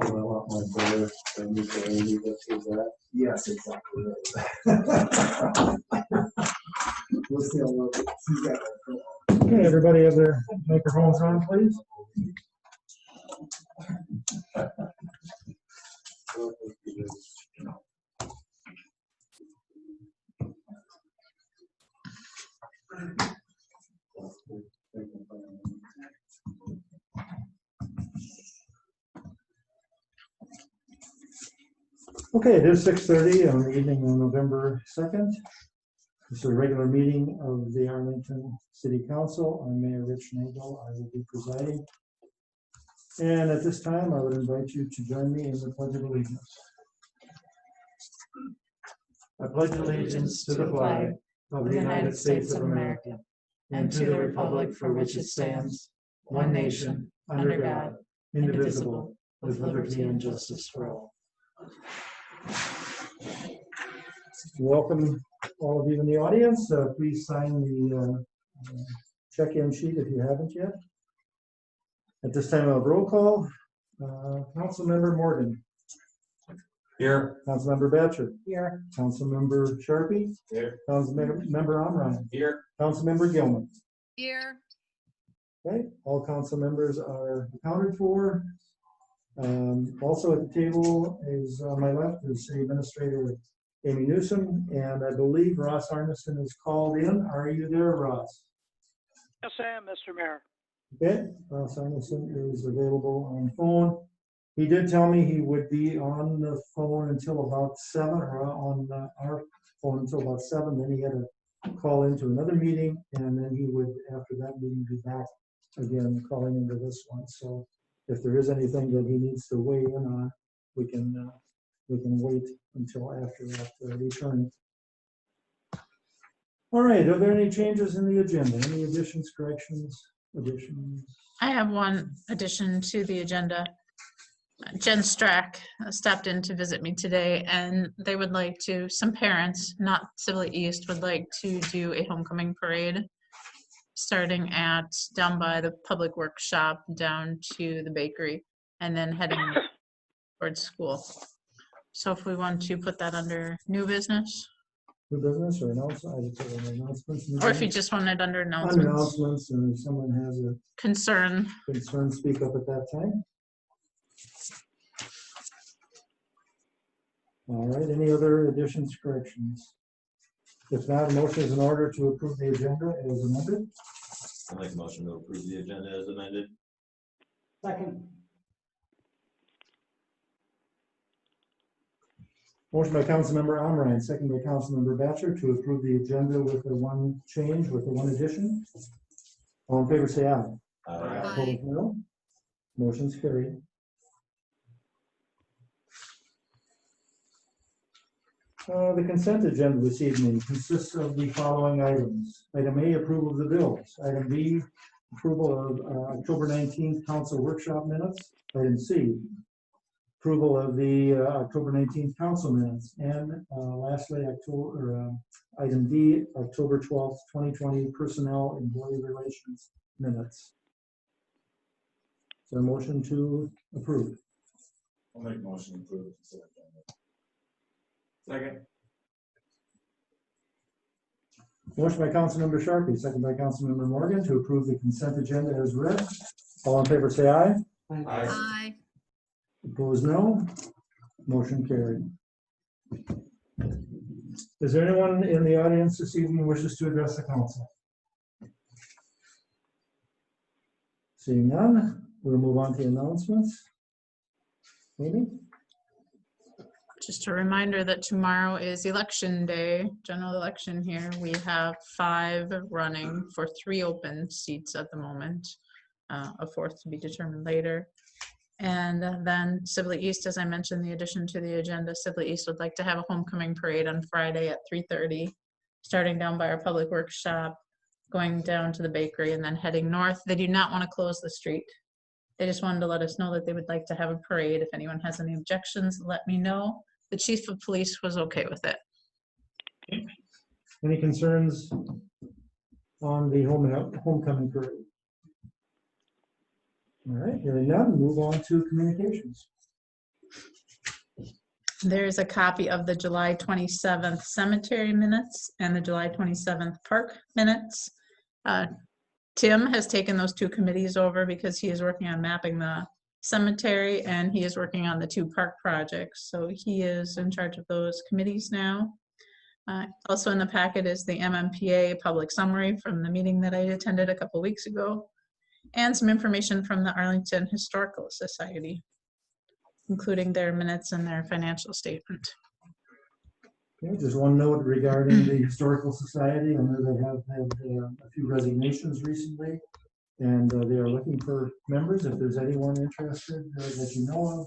A lot more better than you can leave it to that. Yes, exactly. We'll see how well he's got that. Okay, everybody have their microphones on, please. Okay, it is 6:30 on the evening of November 2nd. This is a regular meeting of the Arlington City Council. I'm Mayor Rich Nagel. I will be presiding. And at this time, I would invite you to join me in the Pledge of Allegiance. I pledge allegiance to the flag of the United States of America and to the republic for which it stands, one nation, under God, indivisible, with liberty and justice for all. Welcome, all of you in the audience. Please sign the check-in sheet if you haven't yet. At this time, I'll roll call. Councilmember Morgan. Here. Councilmember Batcher. Here. Councilmember Sharpie. Here. Councilmember Omrine. Here. Councilmember Gilman. Here. Okay, all council members are accounted for. Also at the table is on my left is City Administrator Amy Newsom, and I believe Ross Arneson is called in. Are you there, Ross? Yes, I am, Mr. Mayor. Okay, Ross Arneson is available on phone. He did tell me he would be on the phone until about 7, or on our phone until about 7. Then he had to call into another meeting, and then he would, after that meeting, be back again calling into this one. So if there is anything that he needs to weigh in on, we can wait until after that return. All right, are there any changes in the agenda? Any additions, corrections, additions? I have one addition to the agenda. Jen Strack stopped in to visit me today, and they would like to, some parents, not Sibley East, would like to do a homecoming parade starting at down by the public works shop down to the bakery and then heading towards school. So if we want to put that under new business, New business or announcements? I would say announcements. or if you just want it under announcements, Announcements, and if someone has a concern. concern, speak up at that time. All right, any other additions, corrections? If not, a motion is in order to approve the agenda as amended. I'll make a motion to approve the agenda as amended. Second. Motion by Councilmember Omrine, second by Councilmember Batcher to approve the agenda with the one change, with the one addition. All in favor, say aye. Aye. Opposed, no. Motion's carried. The consent agenda this evening consists of the following items. Item A, approval of the bills. Item B, approval of October 19th council workshop minutes. Item C, approval of the October 19th council minutes. And lastly, item D, October 12th, 2020 personnel and employee relations minutes. Is there a motion to approve? I'll make a motion to approve the consent agenda. Second. Motion by Councilmember Sharpie, second by Councilmember Morgan to approve the consent agenda as read. All in favor, say aye. Aye. Opposed, no. Motion carried. Is there anyone in the audience this evening who wishes to address the council? Seeing none, we'll move on to announcements. Maybe? Just a reminder that tomorrow is election day, general election here. We have 5 running for 3 open seats at the moment, a 4th to be determined later. And then Sibley East, as I mentioned, the addition to the agenda, Sibley East would like to have a homecoming parade on Friday at 3:30, starting down by our public works shop, going down to the bakery, and then heading north. They do not want to close the street. They just wanted to let us know that they would like to have a parade. If anyone has any objections, let me know. The chief of police was okay with it. Any concerns on the homecoming parade? All right, hearing none, move on to communications. There is a copy of the July 27th cemetery minutes and the July 27th park minutes. Tim has taken those two committees over because he is working on mapping the cemetery and he is working on the two park projects. So he is in charge of those committees now. Also in the packet is the MMPA public summary from the meeting that I attended a couple weeks ago, and some information from the Arlington Historical Society, including their minutes and their financial statement. Okay, just one note regarding the Historical Society. I know they have had a few resignations recently, and they are looking for members. If there's anyone interested that you know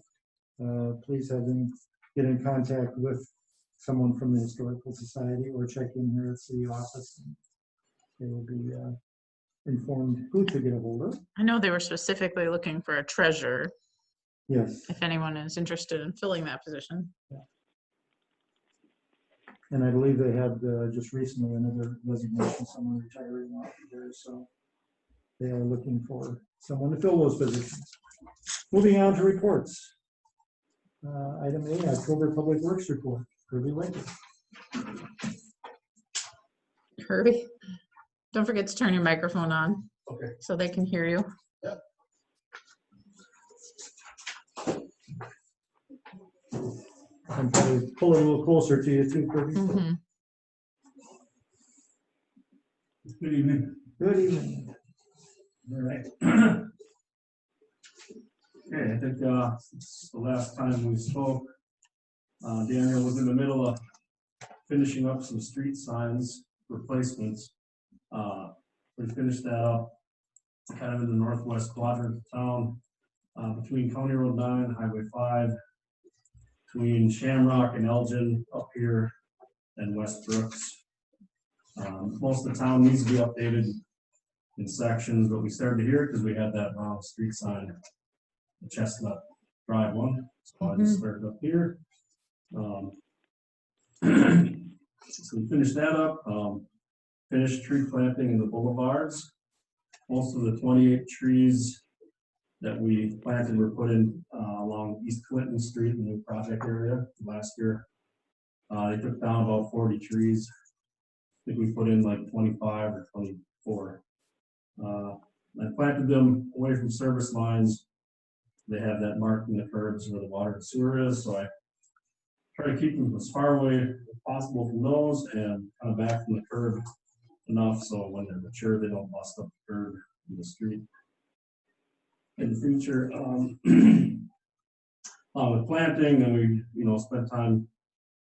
of, please have them get in contact with someone from the Historical Society or check in here at City Office. They will be informed who to get a hold of. I know they were specifically looking for a treasurer, Yes. if anyone is interested in filling that position. Yeah. And I believe they had just recently another resignation, someone retiring off of there, so they are looking for someone to fill those positions. Moving on to reports. Item A, October Public Works Report. Kirby Laker. Kirby, don't forget to turn your microphone on. Okay. So they can hear you. Yep. And probably pull it a little closer to you too, Kirby. Mhm. Good evening. Good evening. All right. Okay, I think since the last time we spoke, Daniel was in the middle of finishing up some street signs replacements. We finished that up kind of in the northwest quadrant of town, between County Road 9 and Highway 5, between Shamrock and Elgin up here, and West Brooks. Most of the town needs to be updated in sections, but we started here because we had that round street sign, the Chestnut Drive one. So I just started up here. So we finished that up. Finished tree planting in the boulevards. Most of the 28 trees that we planted were put in along East Clinton Street in the new project area last year. They took down about 40 trees. I think we put in like 25 or 24. I planted them away from service lines. They have that marked in the curbs where the water and sewer is, so I try to keep them as far away as possible from those and kind of back from the curb enough so when they're mature they don't bust up the curb in the street. In the future, with planting, and we spend time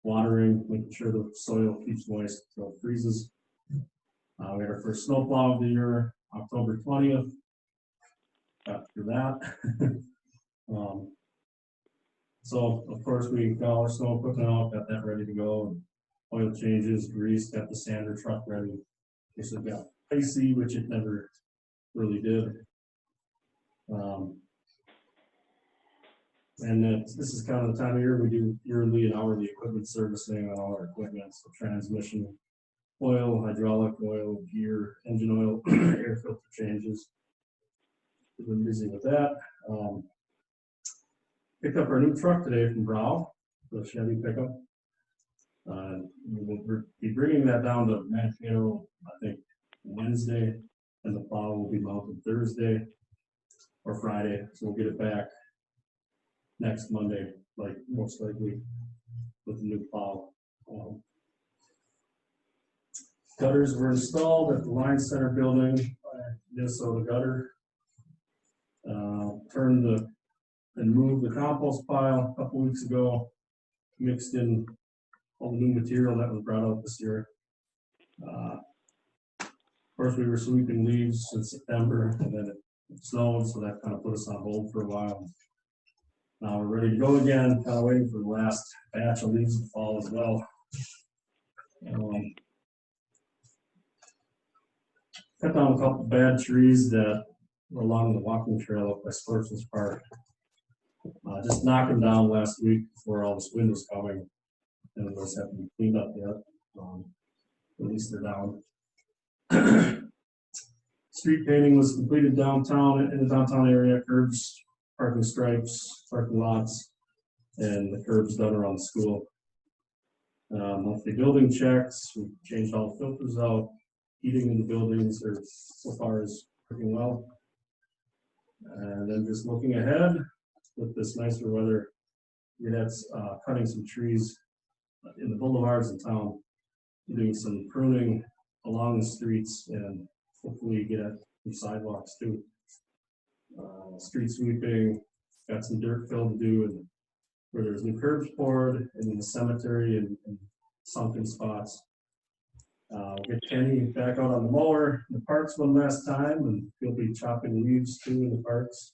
watering, making sure the soil keeps moist until it freezes. We had our first snowplow of the year, October 20th. After that. So of course we got all our snow equipment out, got that ready to go, and oil changes, grease, got the sander truck ready. So it got icy, which it never really did. And then this is kind of the time of year we do yearly and hourly equipment servicing on all our equipment, so transmission oil, hydraulic oil, gear, engine oil, air filter changes. We've been busy with that. Picked up our new truck today from Brow, the Chevy pickup. We'll be bringing that down to Mankato, I think, Wednesday, and the plow will be mounted Thursday or Friday, so we'll get it back next Monday, like most likely, with the new plow. Gutters were installed at the Line Center building by Minnesota Gutter. Turned and moved the compost pile a couple weeks ago, mixed in all the new material that was brought out this year. Of course, we were sweeping leaves in September, and then it snowed, so that kind of put us on hold for a while. Now we're ready to go again, kind of waiting for the last batch of leaves to fall as well. Cut down a couple bad trees that were along the walking trail up by Sportsman's Park. Just knocked them down last week before all this wind was coming, and those haven't been cleaned up yet. At least they're down. Street painting was completed downtown, in the downtown area, curbs, parking stripes, parking lots. and the curbs done around the school. Monthly building checks, we changed all the filters out, heating in the buildings are so far is working well. And then just looking ahead with this nicer weather, that's cutting some trees in the boulevards in town, doing some pruning along the streets, and hopefully get at some sidewalks too. Street sweeping, got some dirt fill to do, and where there's new curbs poured, and in the cemetery and sunken spots. We'll get Kenny back out on the mower in the parks one last time, and he'll be chopping leaves too in the parks.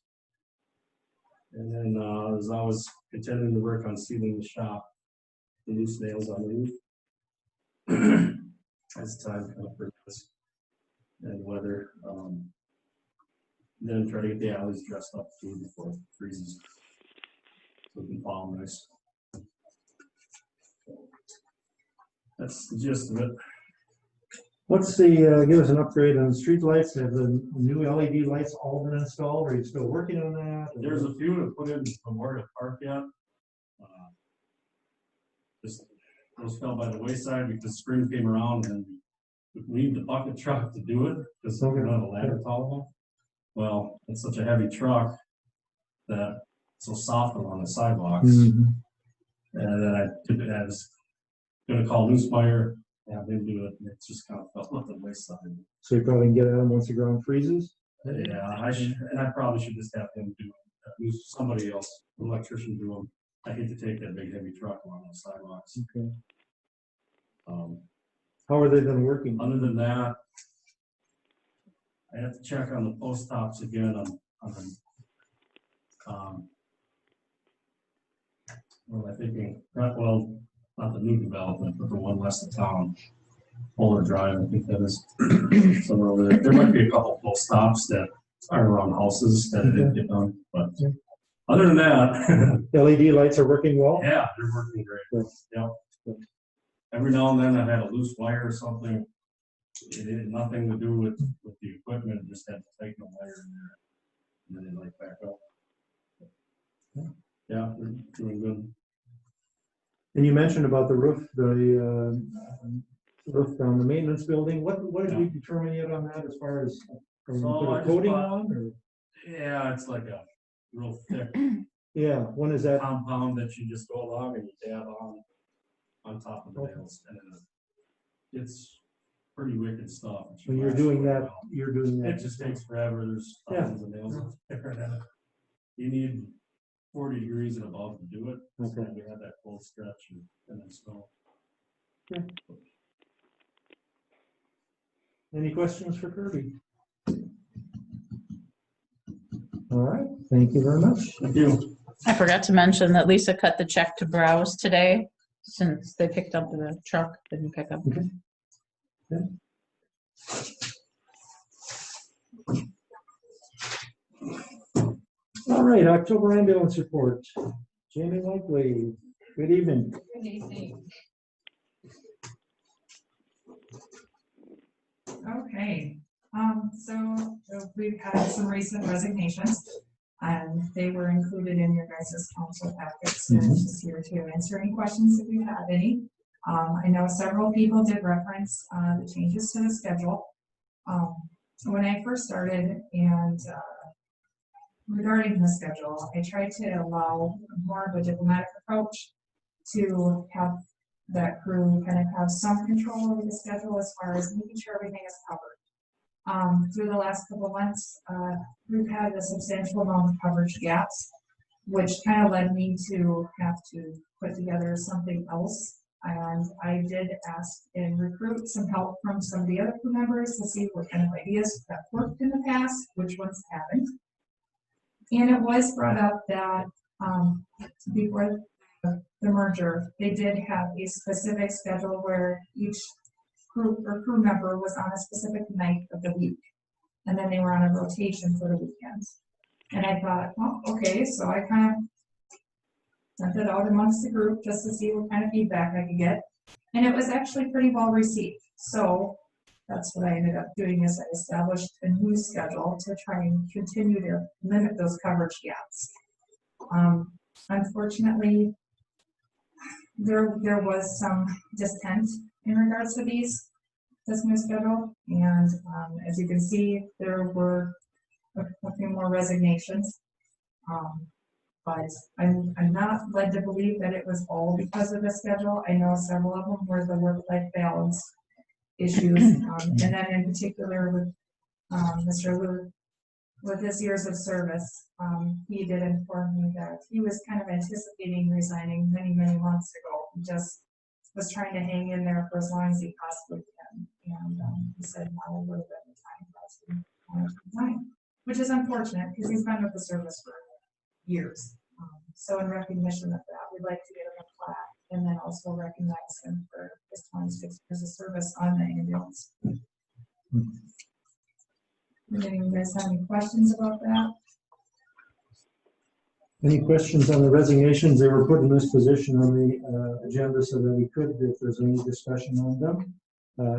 And then as I was continuing to work on sealing the shop, the loose nails on the roof. As time kind of progresses and weather. Then try to get the alleys dressed up too before it freezes, so it can fall nice. That's the gist of it. What's the, give us an upgrade on street lights? Have the new LED lights all been installed? Are you still working on that? There's a few to put in Memorial Park yet. Just those fell by the wayside because spring came around and we need the bucket truck to do it because we don't have a ladder tall enough. Well, it's such a heavy truck that it's so soft along the sidewalks. Mm-hmm. And then I was going to call Newsmeyer, have him do it, and it's just kind of fell off the wayside. So you probably can get at them once the ground freezes? Yeah, I probably should just have him do it. Use somebody else, an electrician, do them. I hate to take that big heavy truck along those sidewalks. Okay. How are they been working? Other than that, I have to check on the post tops again what am I thinking? Not the new development, but the one west of town. Polar Drive, I think that is somewhere over there. There might be a couple post stops that are around houses that didn't get done, but other than that, LED lights are working well? yeah, they're working great. Good. Yep. Good. Every now and then I've had a loose wire or something. It had nothing to do with the equipment, just had to tighten the wire in there, and then they light back up. Yeah, they're doing good. And you mentioned about the roof, the roof on the maintenance building. What did we determine yet on that as far as put a coating on? Or? Yeah, it's like a real thick Yeah, when is that? compound that you just go along and you dab on top of the nails, and it's pretty wicked stuff. When you're doing that, you're doing that. It just takes forever. There's thousands of nails there. You need 40 degrees and above to do it. Okay. So we had that cold stretch and then snow. Yeah. Any questions for Kirby? All right, thank you very much. Thank you. I forgot to mention that Lisa cut the check to Browse today since they picked up the truck, didn't pick up. Okay. Yeah. All right, October ambulance report. Jamie Likely, good evening. Good evening. Okay, so we've had some recent resignations, and they were included in your guys' council packets. And I'm just here to answer any questions if you have any. I know several people did reference the changes to the schedule. When I first started and regarding the schedule, I tried to allow more of a diplomatic approach to have that crew kind of have some control over the schedule as far as making sure everything is covered. Through the last couple of months, we've had a substantial amount of coverage gaps, which kind of led me to have to put together something else. And I did ask and recruit some help from some of the other crew members to see what kind of ideas that worked in the past, which ones haven't. And it was brought up that before the merger, they did have a specific schedule where each group or crew member was on a specific night of the week. And then they were on a rotation for the weekends. And I thought, well, okay, so I kind of sent it out amongst the group just to see what kind of feedback I could get. And it was actually pretty well received. So that's what I ended up doing, is I established a new schedule to try and continue to limit those coverage gaps. Unfortunately, there was some discontent in regards to this new schedule, and as you can see, there were a few more resignations. But I'm not led to believe that it was all because of the schedule. I know several of them were the work-life balance issues, and then in particular with Mr. Lou, with his years of service, he did inform me that he was kind of anticipating resigning many months ago. He just was trying to hang in there for as long as he possibly can, and he said now would have been the time for us to resign, which is unfortunate because he's been with the service for years. So in recognition of that, we'd like to get him a plaque and then also recognize him for his 26 years of service on the ambulance. Do you guys have any questions about that? Any questions on the resignations? They were put in this position on the agenda so that we could, if there's any discussion on them.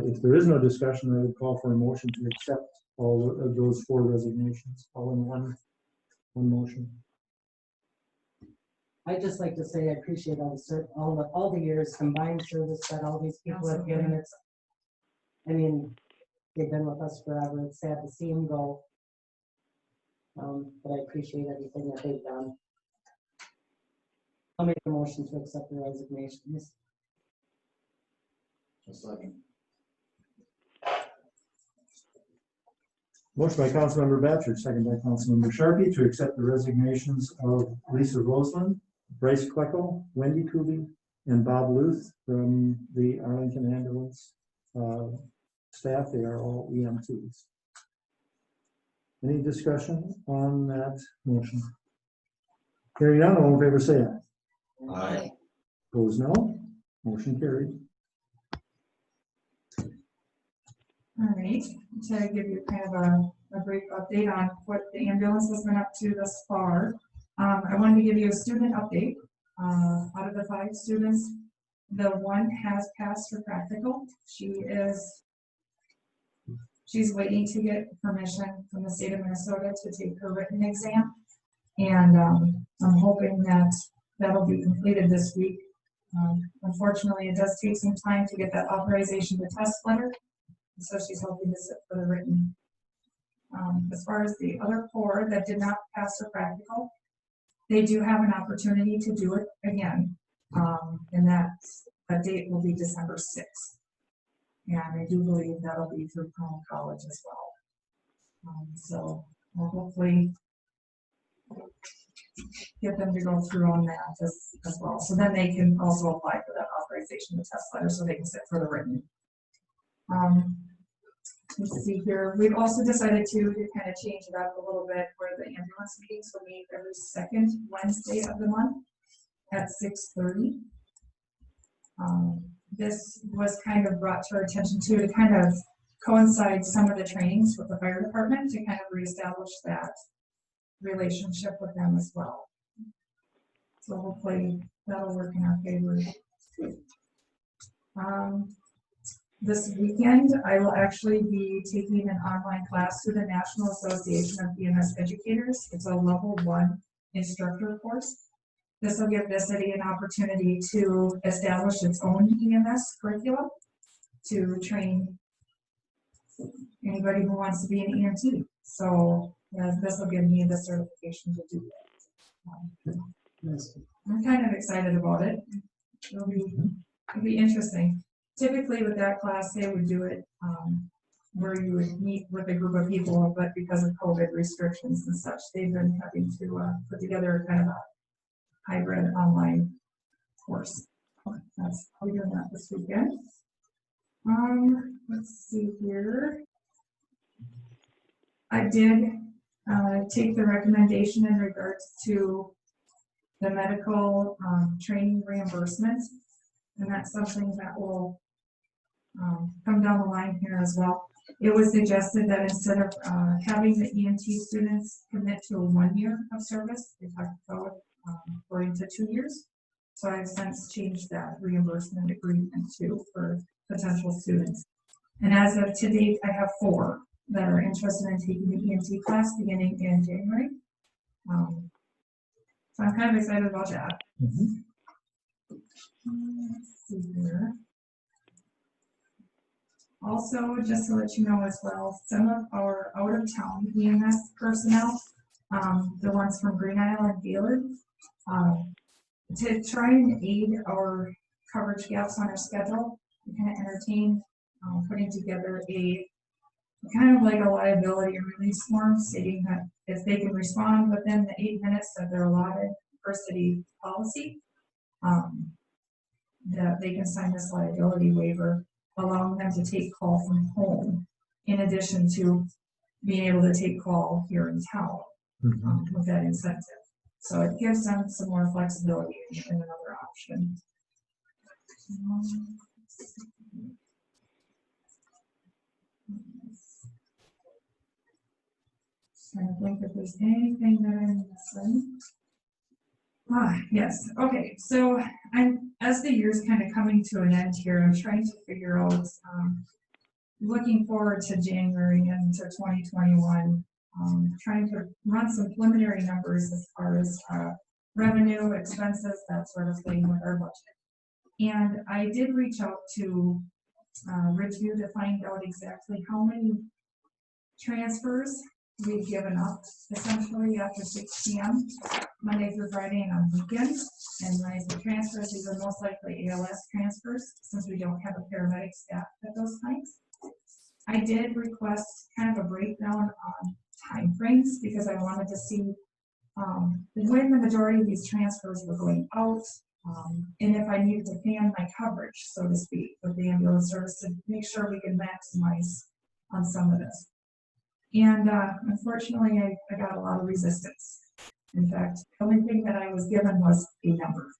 If there is no discussion, I would call for a motion to accept all of those 4 resignations, all in one motion. I'd just like to say I appreciate all the years combined service that all these people have given. It's, I mean, they've been with us forever. It's sad to see them go, but I appreciate everything that they've done. I'll make a motion to accept the resignations. Just like. Motion by Councilmember Batchor, second by Councilmember Sharkey to accept the resignations of Lisa Roseland, Bryce Kleckel, Wendy Kuby, and Bob Luth from the Arlington ambulance staff. They are all EMTs. Any discussion on that motion? Hearing none, all in favor say aye. Aye. Opposed, no. Motion carried. All right, to give you kind of a brief update on what the ambulance has been up to thus far. I wanted to give you a student update. Out of the 5 students, the one has passed her practical. She's waiting to get permission from the state of Minnesota to take her written exam. And I'm hoping that that'll be completed this week. Unfortunately, it does take some time to get that authorization to test letter. So she's hoping to sit for the written. As far as the other 4 that did not pass their practical, they do have an opportunity to do it again. And that date will be December 6th. And I do believe that'll be through Crown College as well. So we'll hopefully get them to go through on that as well. So then they can also apply for that authorization to test letter so they can sit for the written. Let's see here. We've also decided to kind of change it up a little bit where the ambulance meetings will meet every 2nd Wednesday of the month at 6:30. This was kind of brought to our attention too to kind of coincide some of the trainings with the fire department to kind of reestablish that relationship with them as well. So hopefully that'll work in our favor. This weekend, I will actually be taking an online class through the National Association of EMS Educators. It's a level 1 instructor course. This will give the city an opportunity to establish its own EMS curriculum to train anybody who wants to be an EMT. So this will give me the certification to do that. I'm kind of excited about it. It'll be interesting. Typically with that class, they would do it where you would meet with a group of people, but because of COVID restrictions and such, they've been having to put together kind of a hybrid online course. That's how we're doing that this weekend. Let's see here. I did take the recommendation in regards to the medical training reimbursement, and that's something that will come down the line here as well. It was suggested that instead of having the EMT students commit to a 1 year of service, they have to go according to 2 years. So I've since changed that reimbursement agreement too for potential students. And as of to date, I have 4 that are interested in taking the EMT class beginning in January. So I'm kind of excited about that. Mhm. Let's see here. Also, just to let you know as well, some of our out-of-town EMS personnel, the ones from Green Isle and Gaylord, to try and aid our coverage gaps on our schedule, we kind of entertained putting together a kind of like a liability release form stating that if they can respond within the 8 minutes that they're allotted per city policy, that they can sign this liability waiver, allowing them to take call from home, in addition to being able to take call here in town with that incentive. So it gives them some more flexibility and another option. Trying to think if there's anything that I'm missing. Yes, okay, so as the year's kind of coming to an end here, I'm trying to figure out, looking forward to January and to 2021, trying to run some preliminary numbers as far as revenue, expenses, that sort of thing with our budget. And I did reach out to Ridgeview to find out exactly how many transfers we've given up essentially after 6 p.m. Monday through Friday and on weekends. And when I say transfers, these are most likely ALS transfers since we don't have a paramedic staff at those times. I did request kind of a breakdown on timeframes because I wanted to see when the majority of these transfers were going out and if I needed to fan my coverage, so to speak, with the ambulance service to make sure we can maximize on some of this. And unfortunately, I got a lot of resistance. In fact, the only thing that I was given was a number.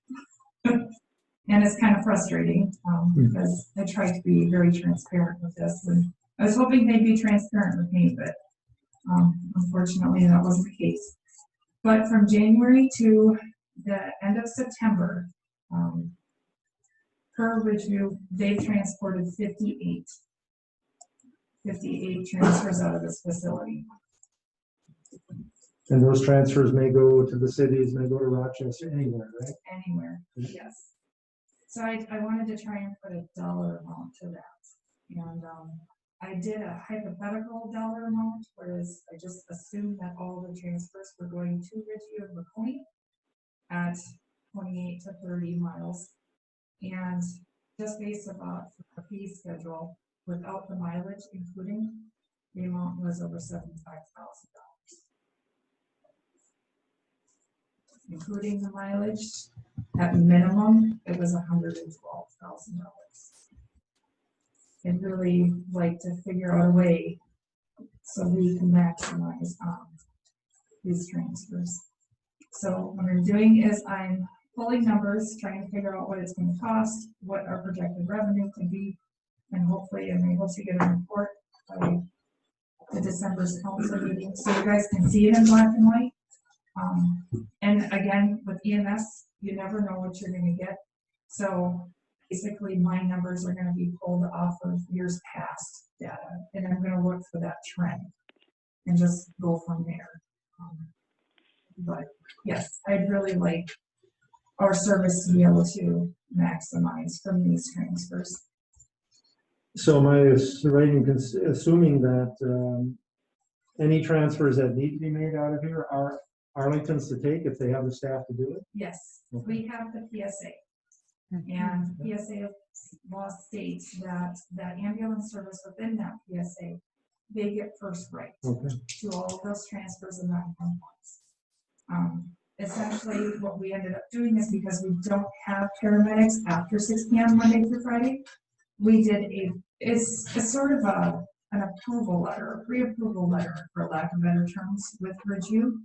And it's kind of frustrating because I tried to be very transparent with this. And I was hoping they'd be transparent with me, but unfortunately, that wasn't the case. But from January to the end of September, per Ridgeview, they've transported 58 transfers out of this facility. And those transfers may go to the cities, may go to Rochester, anywhere, right? Anywhere, yes. So I wanted to try and put a dollar amount to that. And I did a hypothetical dollar amount, whereas I just assumed that all the transfers were going to Ridgeview and McCoy at 28 to 30 miles. And just based upon the fee schedule, without the mileage including, the amount was over $75,000. Including the mileage, at minimum, it was $112,000. I'd really like to figure out a way so we can maximize these transfers. So what I'm doing is I'm pulling numbers, trying to figure out what it's going to cost, what our projected revenue could be, and hopefully I'm able to get a report by the December's council meeting so you guys can see it in black and white. And again, with EMS, you never know what you're going to get. So basically my numbers are going to be pulled off of years past data, and I'm going to look for that trend and just go from there. But yes, I'd really like our service to be able to maximize from these transfers. So am I assuming that any transfers that need to be made out of here are Arlington's to take if they have the staff to do it? Yes, we have the PSA. And PSA law states that ambulance service within that PSA, they get first right to all of those transfers and non-compliance. Essentially, what we ended up doing is because we don't have paramedics after 6 p.m. Monday through Friday, we did it's sort of an approval letter, a pre-approval letter, for lack of better terms, with Ridgeview,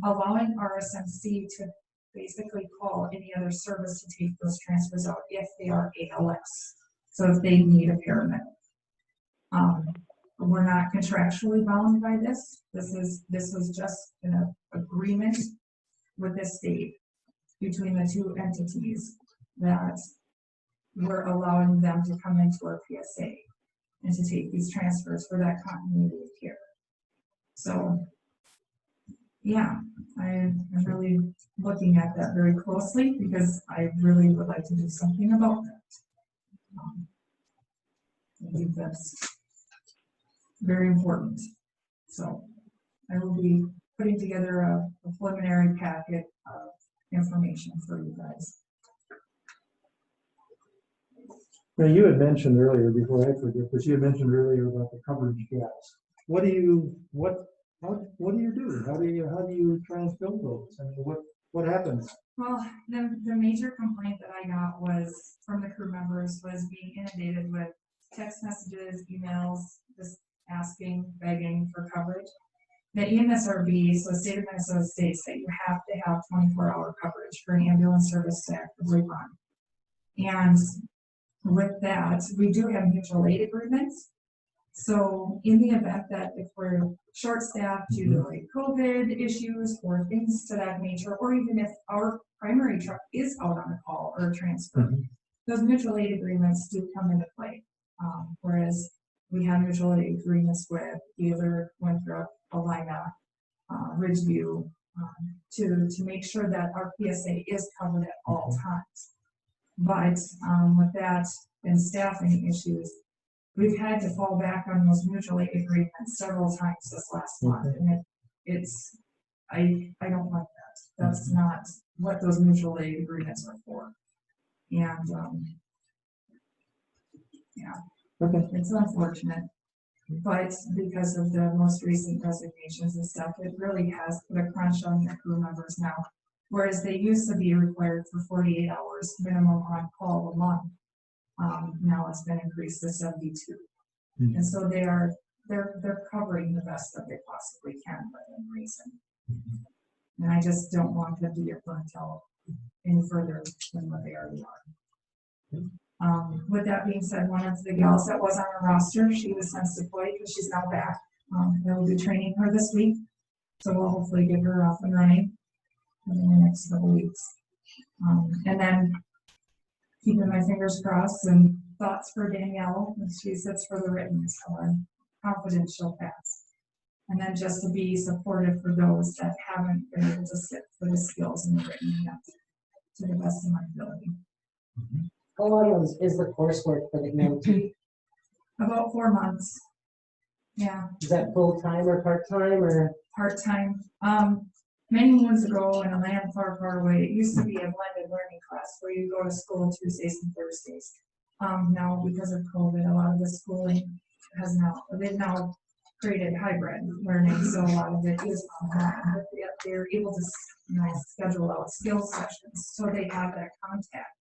allowing RSMC to basically call any other service to take those transfers out if they are ALS. So if they need a paramedic. We're not contractually bound by this. This was just an agreement with the state between the two entities that we're allowing them to come into our PSA and to take these transfers for that continuity of care. So yeah, I'm really looking at that very closely because I really would like to do something about that. I think that's very important. So I will be putting together a preliminary packet of information for you guys. Now, you had mentioned earlier, before I forget, but you had mentioned earlier about the coverage gaps. What do you do? How do you try and fill those? I mean, what happens? Well, the major complaint that I got was from the crew members was being inundated with text messages, emails, just asking, begging for coverage. The EMSRB, so the state of Minnesota states that you have to have 24-hour coverage for an ambulance service to actively run. And with that, we do have mutual aid agreements. So in the event that if we're short-staffed due to like COVID issues or things to that nature, or even if our primary truck is out on a call or a transfer, those mutual aid agreements do come into play. Whereas we have mutual aid agreements with either Winthrop, Alina, Ridgeview, to make sure that our PSA is covered at all times. But with that and staffing issues, we've had to fall back on those mutual aid agreements several times this last month, and I don't like that. That's not what those mutual aid agreements are for. And yeah, it's unfortunate, but because of the most recent resignations and stuff, it really has put a crunch on the crew members now. Whereas they used to be required for 48 hours minimum on call a month. Now it's been increased to 72. And so they're covering the best that they possibly can within reason. And I just don't want them to get burnt out any further than what they already are. With that being said, one of the gals that was on our roster, she was since deployed, but she's now back. We'll be training her this week, so we'll hopefully get her off and running in the next couple weeks. And then keeping my fingers crossed and thoughts for Danielle, as she sits for the written, so I'm confident she'll pass. And then just to be supportive for those that haven't been able to sit for the skills in the written yet, to the best of my ability. How long is the coursework for the EMT? About 4 months. Yeah. Is that full-time or part-time or? Part-time. Many moons ago in a land far, far away, it used to be a blended learning class where you go to school Tuesdays and Thursdays. Now, because of COVID, a lot of the schooling they've now created hybrid learning, so a lot of it is online, but they're able to schedule out skills sessions so they have that contact.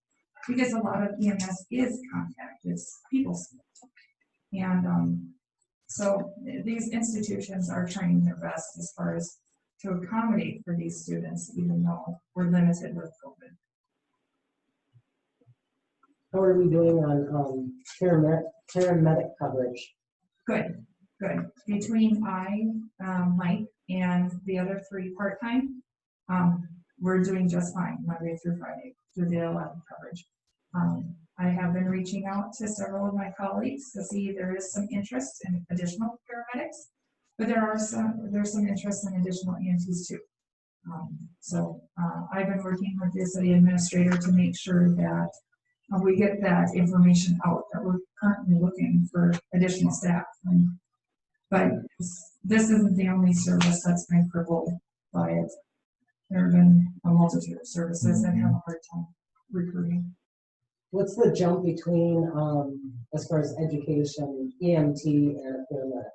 Because a lot of EMS is contact, it's people skills. And so these institutions are trying their best as far as to accommodate for these students, even though we're limited with COVID. How are we doing on paramedic coverage? Good. Between Mike, and the other 3 part-time, we're doing just fine Monday through Friday through the 11 coverage. I have been reaching out to several of my colleagues to see if there is some interest in additional paramedics, but there's some interest in additional EMTs too. So I've been working with the city administrator to make sure that we get that information out, that we're currently looking for additional staff. But this isn't the only service that's been crippled by it. There have been a multitude of services that have a hard time recruiting. What's the jump between, as far as education, EMT and paramedic?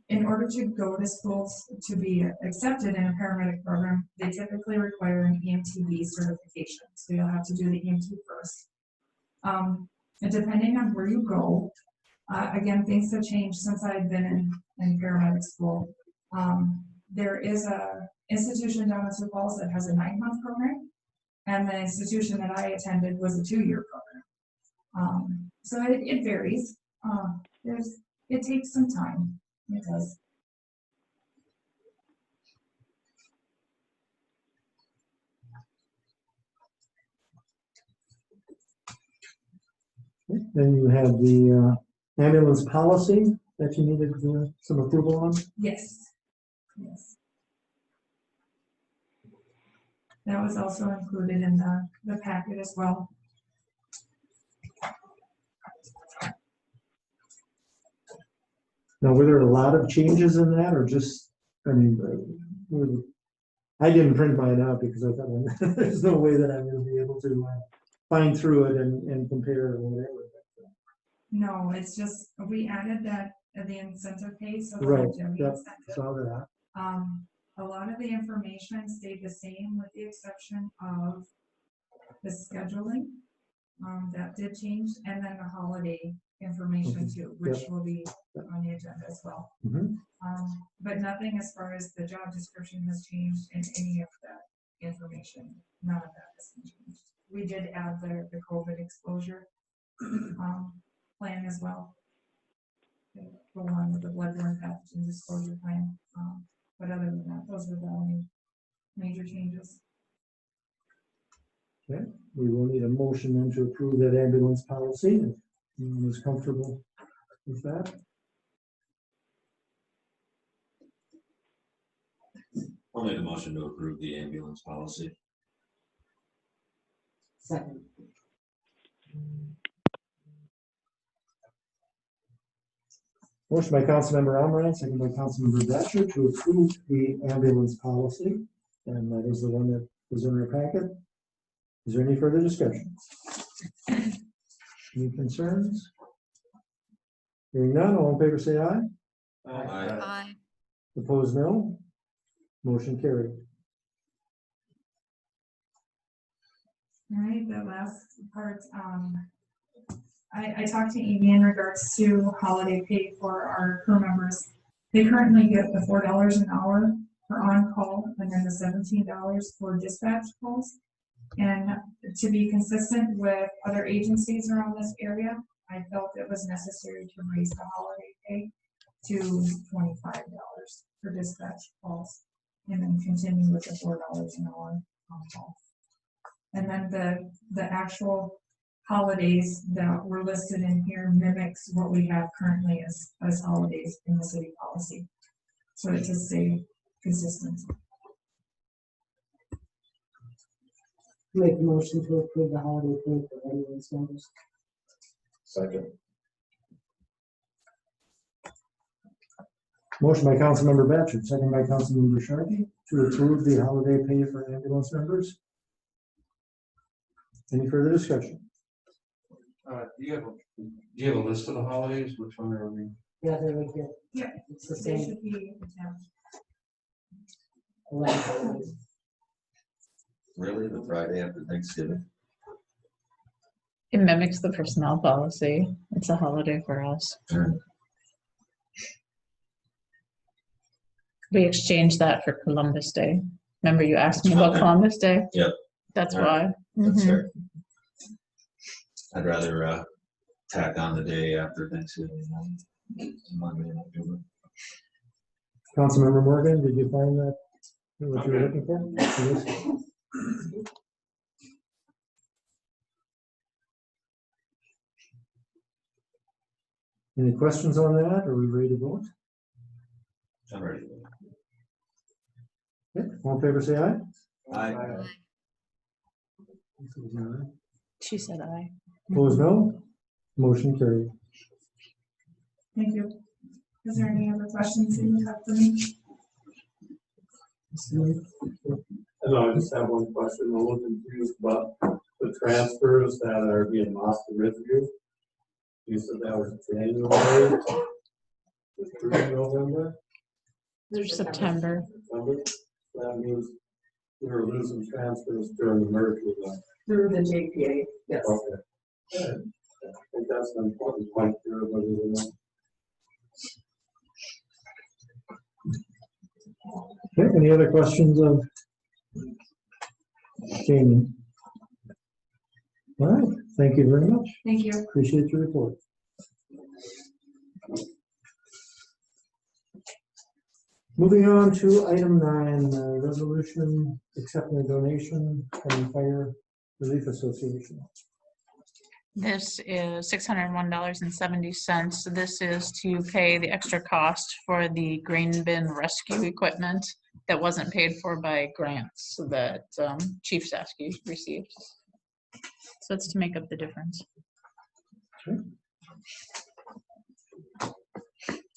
In order to go to schools to be accepted in a paramedic program, they typically require an EMTB certification. So you'll have to do the EMT first. And depending on where you go, again, things have changed since I've been in paramedic school. There is a institution down in Sioux Falls that has a 9-month program. And the institution that I attended was a 2-year program. So it varies. It takes some time. It does. Then you have the ambulance policy that you needed some approval on. Yes. That was also included in the packet as well. Now, were there a lot of changes in that, or just, I mean, I didn't print mine out because I thought there's no way that I'm gonna be able to find through it and compare or whatever. No, it's just, we added that at the incentive pay, so. the Right, longevity yep, incentive. saw that. A lot of the information stayed the same with the exception of the scheduling. That did change, and then the holiday information too, which will be on the agenda as well. Mhm. But nothing as far as the job description has changed in any of the information. None of that has been changed. We did add the COVID exposure plan as well. Go on with the bloodborne pathogen disclosure plan. But other than that, those were the only major changes. Okay, we will need a motion then to approve that ambulance policy. If anyone is comfortable with that. I'll make a motion to approve the ambulance policy. Second. Motion by Councilmember Omerion, second by Councilmember Batchor to approve the ambulance policy. And that is the one that was in our packet. Is there any further discussion? Any concerns? Hearing none, all in favor say aye. Aye. Opposed, no. Motion carried. All right, the last part, I talked to Amy in regards to holiday pay for our crew members. They currently get the $4 an hour for on-call and then the $17 for dispatch calls. And to be consistent with other agencies around this area, I felt it was necessary to raise the holiday pay to $25 for dispatch calls and then continue with the $4 an hour on call. And then the actual holidays that were listed in here mimics what we have currently as holidays in the city policy. So it just stay consistent. Make a motion to approve the holiday pay for ambulance members. Second. Motion by Councilmember Batchor, second by Councilmember Sharkey to approve the holiday pay for ambulance members. Any further discussion? Do you have a list of the holidays? Which one are we? Yeah, they're right here. Yeah, It's the they same. should be attached. 11 days. Really? The Friday after Thanksgiving? It mimics the personnel policy. It's a holiday for us. We exchanged that for Columbus Day. Remember you asked me about Okay. Columbus Day? Yep. That's All right. why. That's Mhm. fair. I'd rather tack on the day after Thanksgiving. Monday, October. Councilmember Morgan, did you find that what you were looking for? Yes. Any questions on that? Are we ready to vote? I'm ready. Okay, all in favor say aye. Aye. She said aye. Opposed, no. Motion carried. Thank you. Is there any other questions that you have for me? No, I just have one question. I'm a little confused about the transfers that are being lost to Ridgeview. You said that was January through November. Through September. September. That means we were losing transfers during the merger. Then. Through the JPA, yes. Okay. Good. I think that's an important point for everybody to know. Okay, any other questions of Jamie? All right, thank you very much. Thank you. Appreciate your report. Moving on to item 9, resolution accepting a donation from the Fire Relief Association. This is $601.70. This is to pay the extra cost for the grain bin rescue equipment that wasn't paid for by grants that Chief Saskey received. So it's to make up the difference.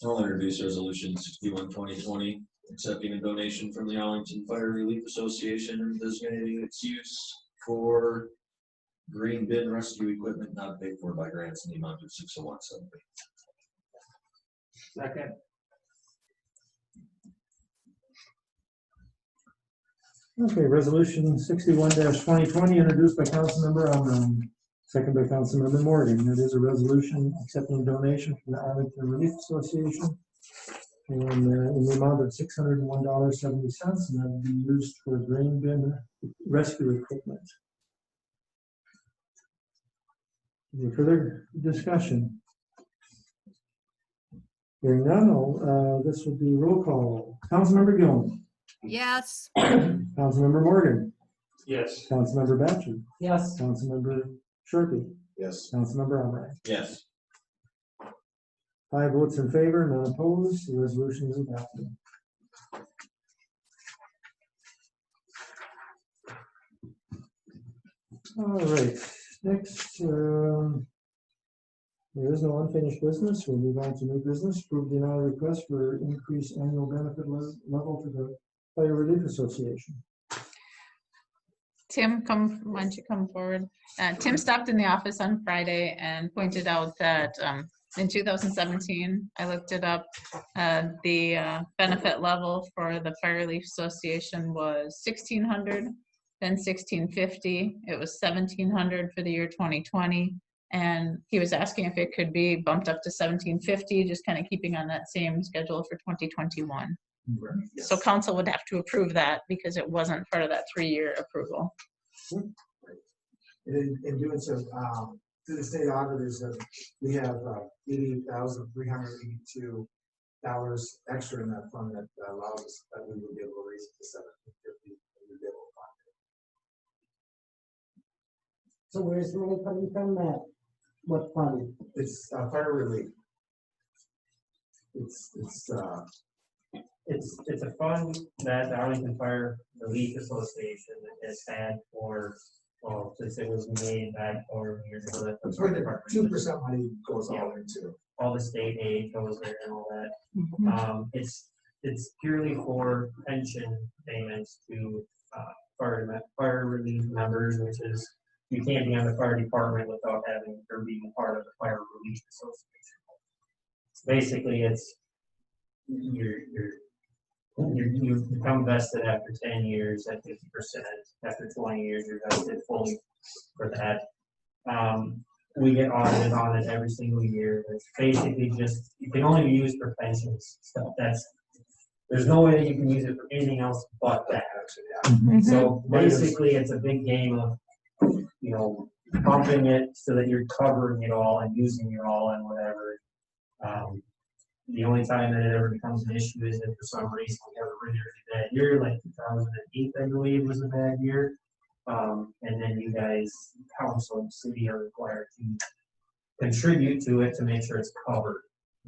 I'll introduce resolution 61, 2020, accepting a donation from the Arlington Fire Relief Association and designating its use for green bin rescue equipment not paid for by grants in the amount of $601.70. Second. Okay, resolution 61-2020, introduced by Councilmember Amram, second by Councilmember Morgan. It is a resolution accepting a donation from the Arlington Relief Association and in the amount of $601.70, and that will be used for grain bin rescue equipment. Any further discussion? Hearing none, this will be roll call. Councilmember Gilman. Yes. Councilmember Morgan. Yes. Councilmember Batchor. Yes. Councilmember Sharkey. Yes. Councilmember Amram. Yes. 5 votes in favor, none opposed. The resolution is adopted. All right, next, there is no unfinished business. We'll move on to new business. Approve deny request for increased annual benefit level to the Fire Relief Association. Tim, why don't you come forward? Tim stopped in the office on Friday and pointed out that in 2017, I looked it up, the benefit level for the Fire Relief Association was $1,600, then $1,650. It was $1,700 for the year 2020. And he was asking if it could be bumped up to $1,750, just kind of keeping on that same schedule for 2021. Yes. So council would have to approve that because it wasn't part of that 3-year approval. In doing so, through the state auditors, we have $88,382 extra in that fund that allows us that we would be able to raise it to $1,750 and we'd be able to fund it. So where's the money coming from that? What fund? It's fire relief. It's a fund that the Arlington Fire Relief Association has had for, well, since it was made back 4 years ago. That's where the 2% money goes all into. All the state aid goes there and all that. It's purely for pension payments to fire relief members, which is you can't be on the fire department without having or being part of the Fire Relief Association. Basically, it's you become vested after 10 years at 50%. After 20 years, you're vested fully for that. We get audited on it every single year. It's basically just, you can only be used for pensions stuff. There's no way that you can use it for anything else but that. So basically, it's a big game of, pumping it so that you're covering it all and using it all and whatever. The only time that it ever becomes an issue is if for some reason we have a really, really bad year, like 2008, I believe, was a bad year. And then you guys, council and city, are required to contribute to it to make sure it's covered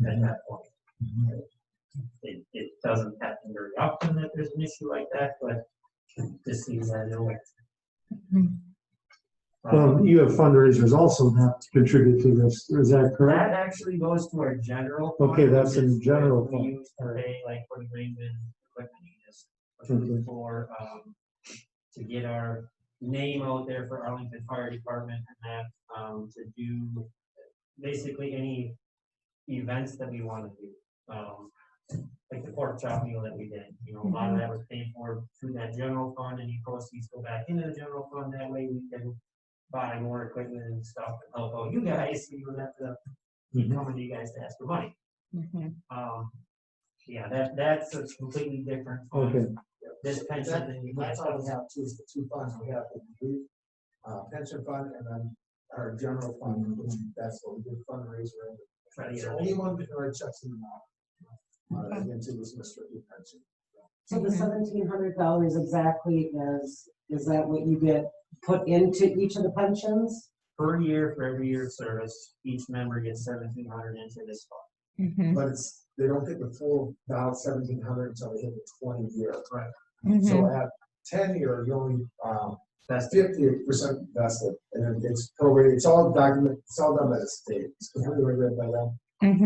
at that point. It doesn't happen very often that there's an issue like that, but this seems that no way. You have fundraisers also that contribute to this. Is that correct? That actually goes to our general fund. Okay, that's in general We fund. use to pay like for the grain bin equipment for to get our name out there for Arlington Fire Department and that to do basically any events that we want to do. Like the pork chop meal that we did. A lot of that was paid for through that general fund, and the proceeds go back into the general fund. That way we can buy more equipment and stuff and help out you guys, so you don't have to keep coming to you guys to ask for money. Yeah, that's a completely different fund. Okay. This pension thing, That's all we have too, is the 2 funds. We have the relief pension fund and then our general fund. That's what we do fundraiser. It's the only one that write checks in the mouth. Into this restricted pension. So the $1,700 exactly is that what you get put into each of the pensions? per year for every year of service, each member gets 1,700 into this fund. Mhm. But they don't get the full about 1,700 until they hit the 20-year. Right. Mhm. So at 10-year, you only, That's 50% vested, and then it's prorated, it's all documented, it's all done by the state, it's completely regulated by them.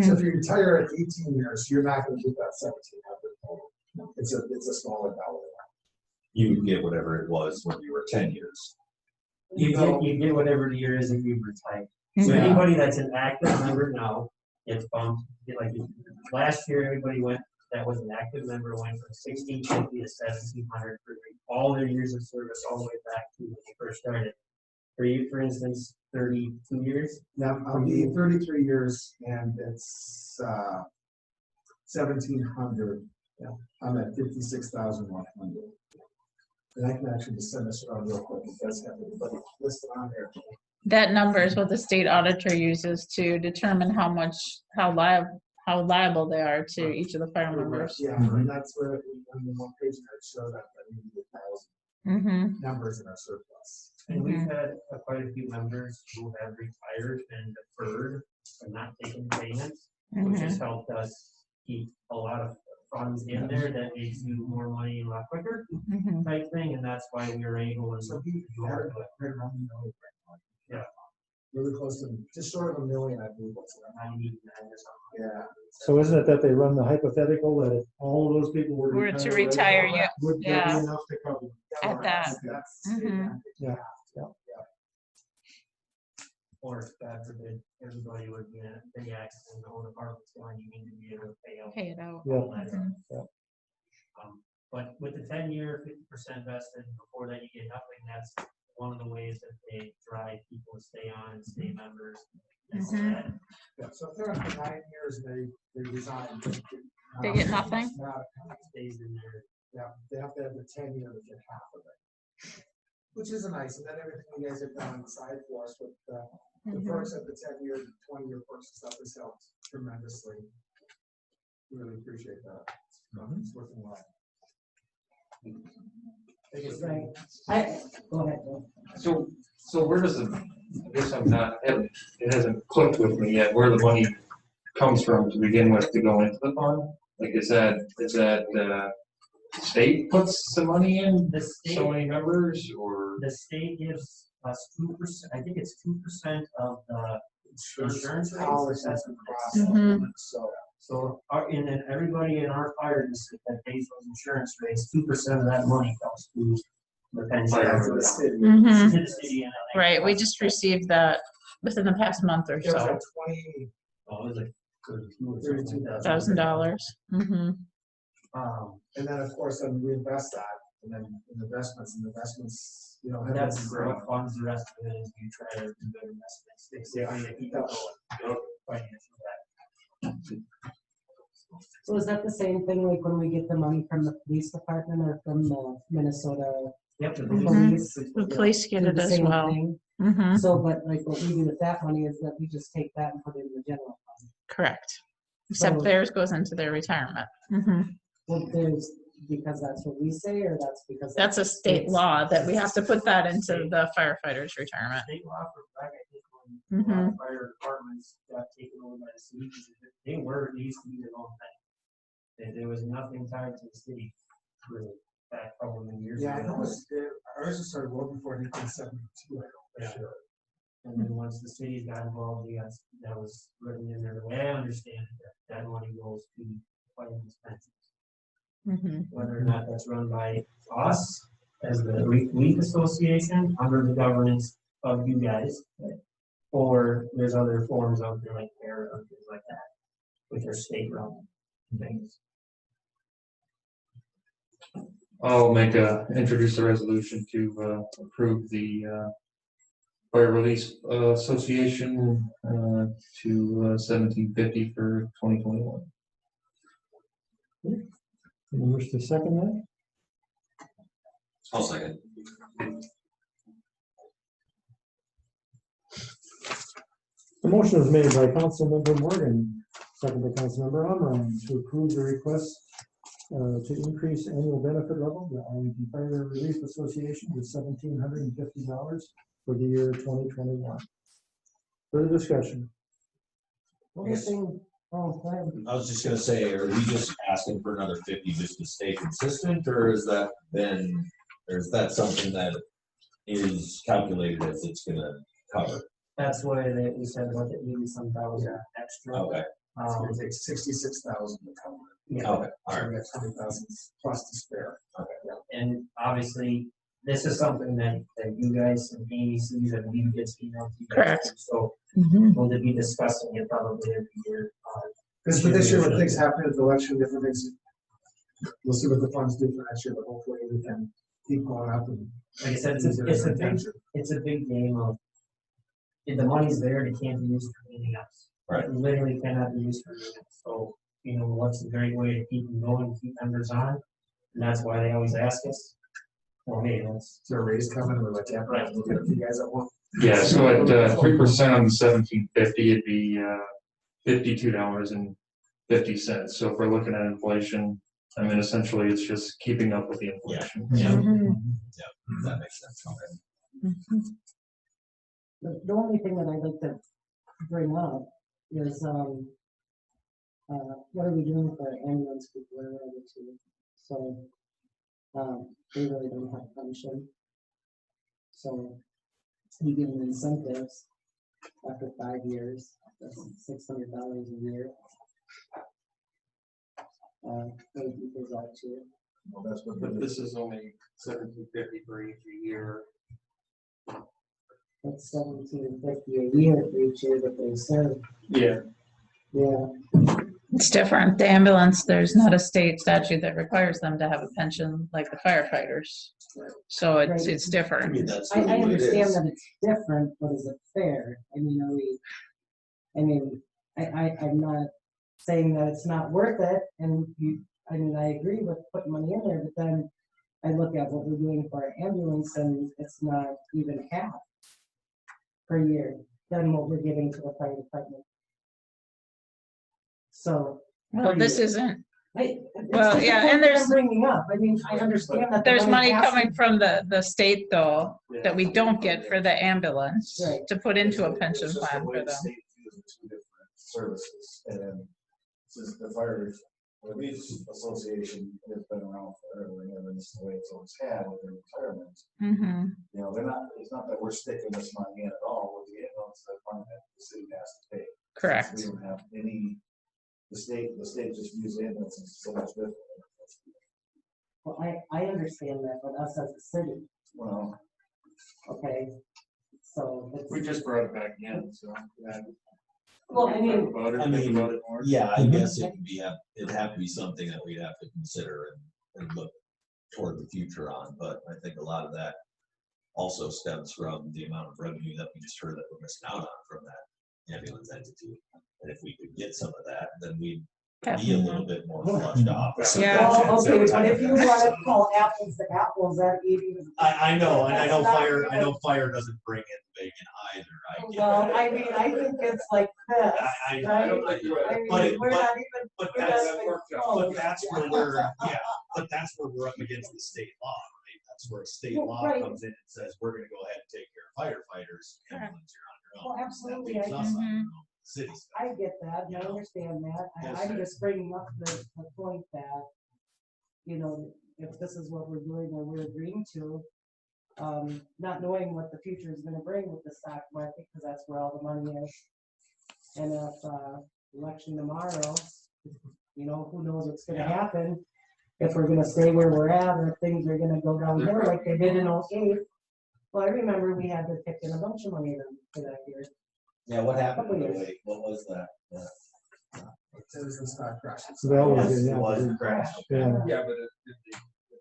So Mhm. if you retire at 18 years, you're not gonna get that 1,700 total. It's a smaller dollar. You would get whatever it was when you were 10 years. you get whatever the year is that you retire. So Mhm. anybody that's an active member now gets bumped. Like last year, everybody that was an active member went from 1,650 to 1,700 for all their years of service, all the way back to when they first started. For you, for instance, 32 years. Now, I'll be 33 years and it's 1,700. Yeah, I'm at 56,100. And I can actually just send this around real quick. It does have everybody listed on there. That number is what the state auditor uses to determine how liable they are to each of the fire members. Yeah, and that's where on the one page that showed that we need 1,000 Mhm. numbers in our surplus. And we've had quite a few members who have retired and deferred and not taking payments, which has helped us keep a lot of funds in there that makes you more money a lot quicker Mhm. type thing, and that's why we were able to. So we had it right around the million. Yeah. Really close to, just short of $1 million, I believe. What's around. 99 or something. Yeah. So isn't it that they run the hypothetical that if all of those people were Were to retired right retire, now, yeah, would there yeah. be enough to cover? At that. That's. Mhm. Yeah. Or God forbid, everybody would be in a big accident, and the whole department's going, you need to be able to pay out. Pay it out. Yeah. all that stuff. Mhm. But with the 10-year, 50% vested, before that you get nothing, that's one of the ways that they drive people to stay on and stay members. Is Mhm. that Yeah, so if they're on for 9 years, they resign. They get nothing? stays in there. Yeah, they have to have the 10-year to get half of it. Which is nice, and then everything you guys have done on the side for us with the Mhm. perks of the 10-year, 20-year perks and stuff has helped tremendously. Really appreciate that. It's working well. Right. Go ahead, Bill. So where does I guess it hasn't clicked with me yet, where the money comes from to begin with to go into the fund? Like, is that state puts the money in The so state, many members, or? the state gives us 2%, I think it's 2% of the insurance Policies rates. across. Mhm. So, And then everybody in our fire district that pays those insurance rates, 2% of that money comes to the pension. back to the city. Mhm. To the city, and I think Right, we just received that within the past month or it was so. like 20, Oh, it was like 32 or something like that. $1,000. Mhm. and then of course, then we invest that, and then in investments, have That's to grow. what funds the rest of it is you try to do good investments. Basically, to keep it going. Financial back. So is that the same thing like when we get the money from the police department or from the Minnesota Yep. police? The police get Do it the as same well. thing? Mhm. So, but like what we do with that money is that we just take that and put it in the general fund. Correct. Except So- theirs goes into their retirement. Mhm. Well, there's, because that's what we say, or that's because. That's a state law that we have to put that into the firefighters' retirement. State law for back, I think, when a lot Mhm. of fire departments got taken over by the city, they used to be their own thing. There was nothing tied to the city really back a couple of years Yeah, I ago. know ours started well before 1972, I know for Yeah. sure. And then once the cities got involved, that was written in there. The way I understand it, that money goes to fighting pensions. Mhm. Whether or not that's run by us as the League Association under the governance of you guys, or there's other forms out there like AIR or things like that, which are state-run things. I'll introduce a resolution to approve the Fire Release Association to 1750 for 2021. Anyone wish to second that? I'll second. The motion is made by Councilmember Morgan, second by Councilmember Omerion, to approve the request to increase annual benefit level, the Arlington Fire Relief Association, to $1,750 for the year 2021. Further discussion? Only thing, oh, go ahead. I was just gonna say, are we just asking for another 50 just to stay consistent, or is that something that is calculated as it's gonna cover? That's why we said about the 80-some thousand extra. Okay, It's gonna take 66,000 to cover it. Yeah, okay, all So right. we have 20,000 plus to spare. and obviously, this is something that you guys and Amy sees and we get emailed to you guys. Correct. So Mhm. we'll be discussing it probably every year. Because for this year, when things happen at the election, different things, we'll see what the funds do for next year, but hopefully we can keep going up and. Like I said, it's a big game of, if the money's there, it can't be used for anything else. Right. It literally cannot be used for anything else. So, what's a great way to keep them going, keep members on? And that's why they always ask us. Well, hey, Is there a raise coming? We're like, yeah, right, we'll get a few guys that want. Yeah, so at 3% on the 1750, it'd be $52.50. So if we're looking at inflation, I mean, essentially, it's just keeping up with the inflation. Yeah, Mhm. that makes sense. Okay. Mhm. The only thing that I'd like to bring up is, what are we doing for ambulance people? Where are we to? So, they really don't have pension. So, you give them incentives after 5 years, that's $600 a year. What do you think about too? Well, that's what. But this is only 1750 for each year. That's $17.50 a year for each year that they serve. Yeah. Yeah, It's different. The ambulance, there's not a state statute that requires them to have a pension like the firefighters. So it's I different. mean, that's I really what it understand is. that it's different, but is it fair? I mean, I'm not saying that it's not worth it, and I agree with putting money in there, but then I look at what we're doing for our ambulance, and it's not even half per year than what we're giving to the fire department. So. Well, per this year. isn't, Well, well, yeah, and there's- bringing up, I mean, I understand that. the there's money has to- coming from the state though, that we don't get for the ambulance Right. to put into a pension It's just the plan way for the them. state uses two different services, and since the fire, the police association has been around forever, and it's the way it's always had with their retirement. Mhm. You know, it's not that we're sticking this money in at all, we're getting on to the fund that the city has to pay. Correct. We don't have any, the state just uses it, and it's so much different. Well, I understand that, but us as a city, Well, okay, so. it's- We just brought it back in, so. Well, I mean- Talk about it, I think mean, about it more. yeah, I guess it'd have to be something that we'd have to consider and look toward the future on, but I think a lot of that also stems from the amount of revenue that we just heard that we're missing out on from that ambulance entity. And if we could get some of that, then we'd be a little bit more flushed off. Yeah. Well, okay, but if you want to call apples to apples, that even. I know, and I know That's fire doesn't bring in bacon either. I get Well, it. I mean, I think it's like this, I right? know, I but mean, it- we're but- not even. But we're not that's, even but close. that's where we're up against the state law, right? That's where a state Well, law right. comes in and says, we're gonna go ahead and take care of firefighters, ambulance, you're on your own. Well, absolutely, That leaves I- us on our own, city stuff. I get that, and I understand that. Yes, I'm sir. just bringing up the point that, if this is what we're doing or we're agreeing to, not knowing what the future is gonna bring with the stock market, because that's where all the money is. And if, election tomorrow, who knows what's gonna happen? If we're gonna stay where we're at, or if things are gonna go downhill like they did in '08. Well, I remember we had to kick in a bunch of money then for that year. Yeah, what happened? Couple years. Wait, what was that? Yeah. it was the stock crash. So that was, Yes, yeah, it was a crash. yeah. Yeah, but if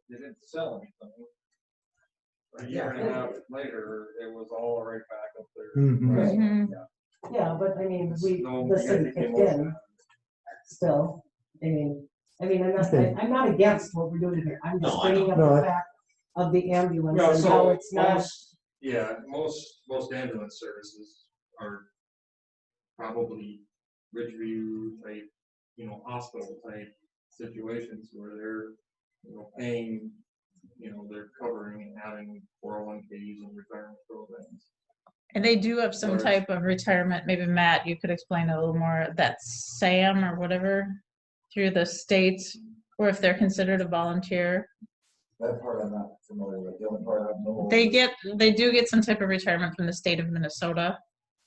they didn't sell anything, a year and a half later, it was all right back up there. Mhm. Right. Mhm. Yeah, but I mean, No, the yeah, city they came kicked up in with still. I'm Okay. not against what we're doing here. I'm just No, I bringing up know. the fact of the ambulance Yeah, and so how it's not. most ambulance services are probably Ridgeview type, hospital type situations where they're, paying, they're covering and having 401ks and retirement programs. And they do have some type of retirement, maybe Matt, you could explain a little more, that SAM or whatever, through the states, or if they're considered a volunteer. That part I'm not familiar with, the only part I know. They do get some type of retirement from the state of Minnesota,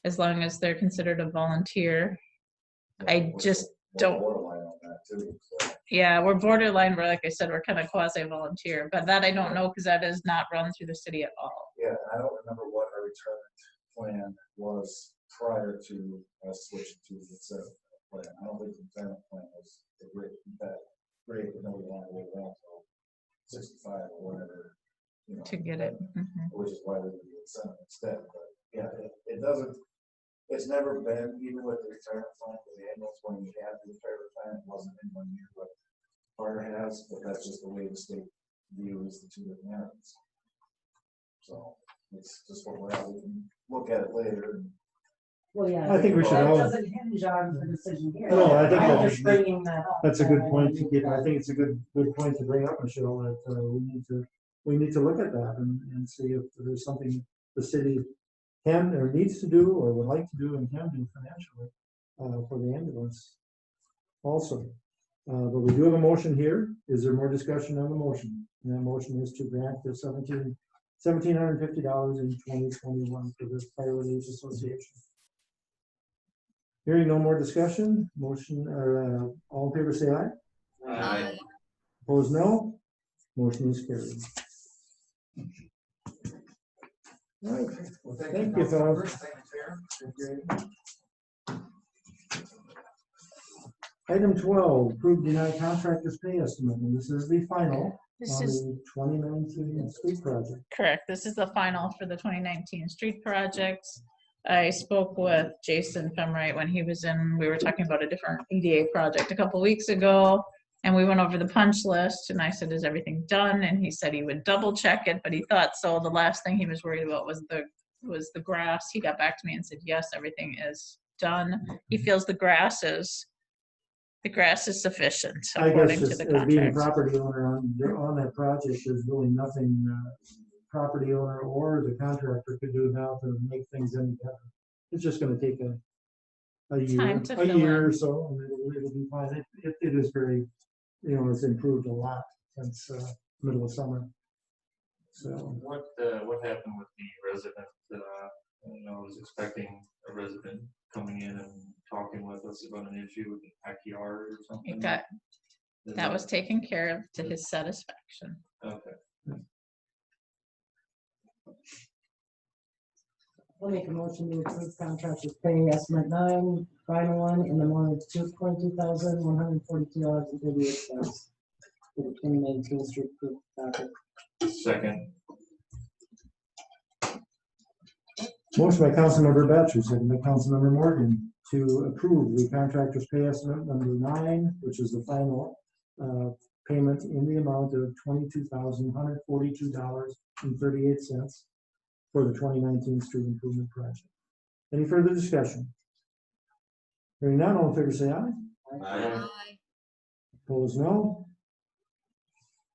as long as they're considered a volunteer. I just don't. Borderline on that too, so. Yeah, we're borderline, where, like I said, we're kind of quasi-volunteer, but that I don't know, because that is not run through the city at all. Yeah, I don't remember what our retirement plan was prior to us switching to the incentive plan. I don't think the retirement plan was the great, that great, you know, we want to wait around till 65 or whatever, you know. To get it. Which is why we do the incentive instead, but yeah, it doesn't, it's never been, even with the retirement plan, for the annuals, when we had the retirement plan, it wasn't in 1 year, but fire has, but that's just the way the state views the two different entities. So it's just what we're at. We can look at it later. Well, yeah. I think we should That all. doesn't hinge on the decision here. No, I think I'm that just bringing that up. that's a good point to get. I think it's a good point to bring up, Michelle, that we need to look at that and see if there's something the city can or needs to do or would like to do and can do financially for the ambulance also. But we do have a motion here. Is there more discussion on the motion? And that motion is to grant the $1,750 in 2021 for the Fire Relief Association. Hearing no more discussion, motion, all in favor say aye. Aye. Opposed, no. Motion is carried. All right. Well, Thank you, fellas. Thank you, Chair. Item 12, approve deny contractor's pay estimate, and this is the final This on is the 2019 street project. correct. This is the final for the 2019 street projects. I spoke with Jason Femright when he was in, we were talking about a different EDA project a couple weeks ago, and we went over the punch list, and I said, is everything done? And he said he would double check it, but he thought so. The last thing he was worried about was the grass. He got back to me and said, yes, everything is done. He feels the grass is sufficient I guess according to just the as being a contract. property owner on that project, there's really nothing property owner or the contractor could do now to make things any better. It's just gonna take a Time to fill year or in. so, and it'll be fine. It is very, it's improved a lot since middle of summer. So, What happened with the resident? I was expecting a resident coming in and talking with us about an issue with the backyard or something. That was taken care of to his satisfaction. Okay. I'll make a motion to approve contract with pay estimate 9, final one, in the amount of $22,142.38 for the 2019 street project. Second. motion by Councilmember Batchor, second by Councilmember Morgan, to approve the contractor's pay estimate number 9, which is the final payment in the amount of $22,142.38 for the 2019 street improvement project. Any further discussion? Hearing none, all in favor say aye. Aye. Opposed, no.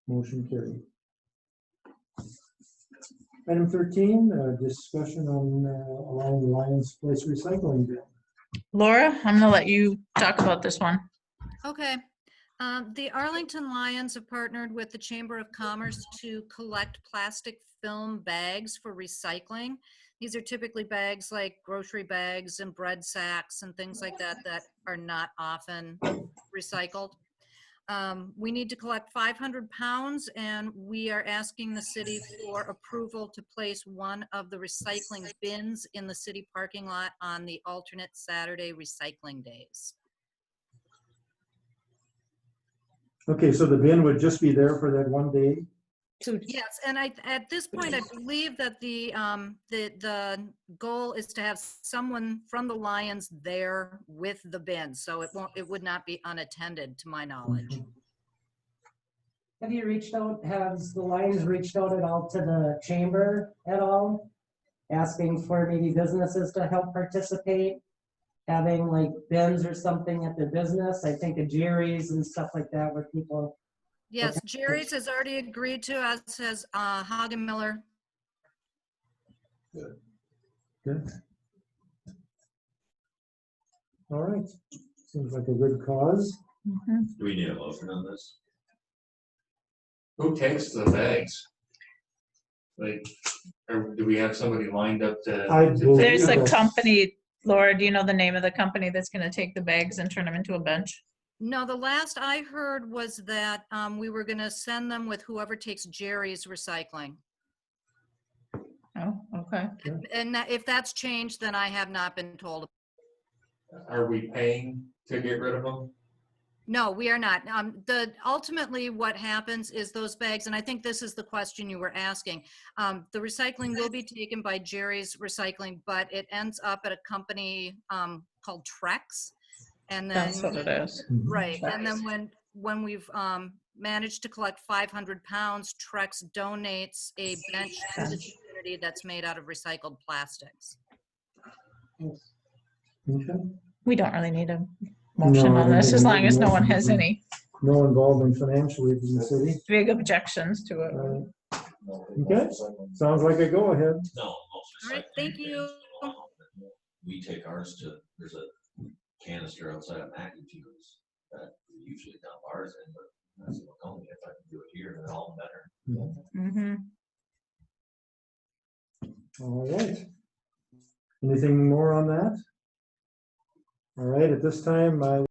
Motion carried. Item 13, discussion on allowing the Lions Place recycling bin. Laura, I'm gonna let you talk about this one. Okay. The Arlington Lions have partnered with the Chamber of Commerce to collect plastic film bags for recycling. These are typically bags like grocery bags and bread sacks and things like that that are not often recycled. We need to collect 500 pounds, and we are asking the city for approval to place one of the recycling bins in the city parking lot on the alternate Saturday recycling days. Okay, so the bin would just be there for that one day? Yes, and at this point, I believe that the goal is to have someone from the Lions there with the bin, so it would not be unattended, to my knowledge. Have you reached out, has the Lions reached out at all to the chamber at all? Asking for maybe businesses to help participate? Having like bins or something at their business? I think of Jerry's and stuff like that where people. Yes, Jerry's has already agreed to, as has Hagen Miller. Good. All right, seems like a good cause. Mhm. Do we need a motion on this? Who takes the bags? Like, or do we have somebody lined up to? I to take believe There's a that's- company, Laura, do you know the name of the company that's gonna take the bags and turn them into a bench? No, the last I heard was that we were going to send them with whoever takes Jerry's recycling. Oh, okay. And if that's changed, then I have not been told. Are we paying to get rid of them? No, we are not. Ultimately, what happens is those bags, and I think this is the question you were asking. The recycling will be taken by Jerry's Recycling, but it ends up at a company called Trex. And then, That's what it is. right, and then when we've managed to collect 500 pounds, Trex donates a bench to the community that's made out of recycled plastics. Okay. We don't really need a motion No, I on don't this, think as we long need a as no one motion, has but we- any No involvement financially from the city. big objections to it. Okay, sounds like a go-ahead. No. All right, thank you. We take ours to, there's a canister outside of Mac and Cheese that we usually dump ours in, but that's what only if I can do it here, then all better. Mhm. All right. Anything more on that? All right, at this time, I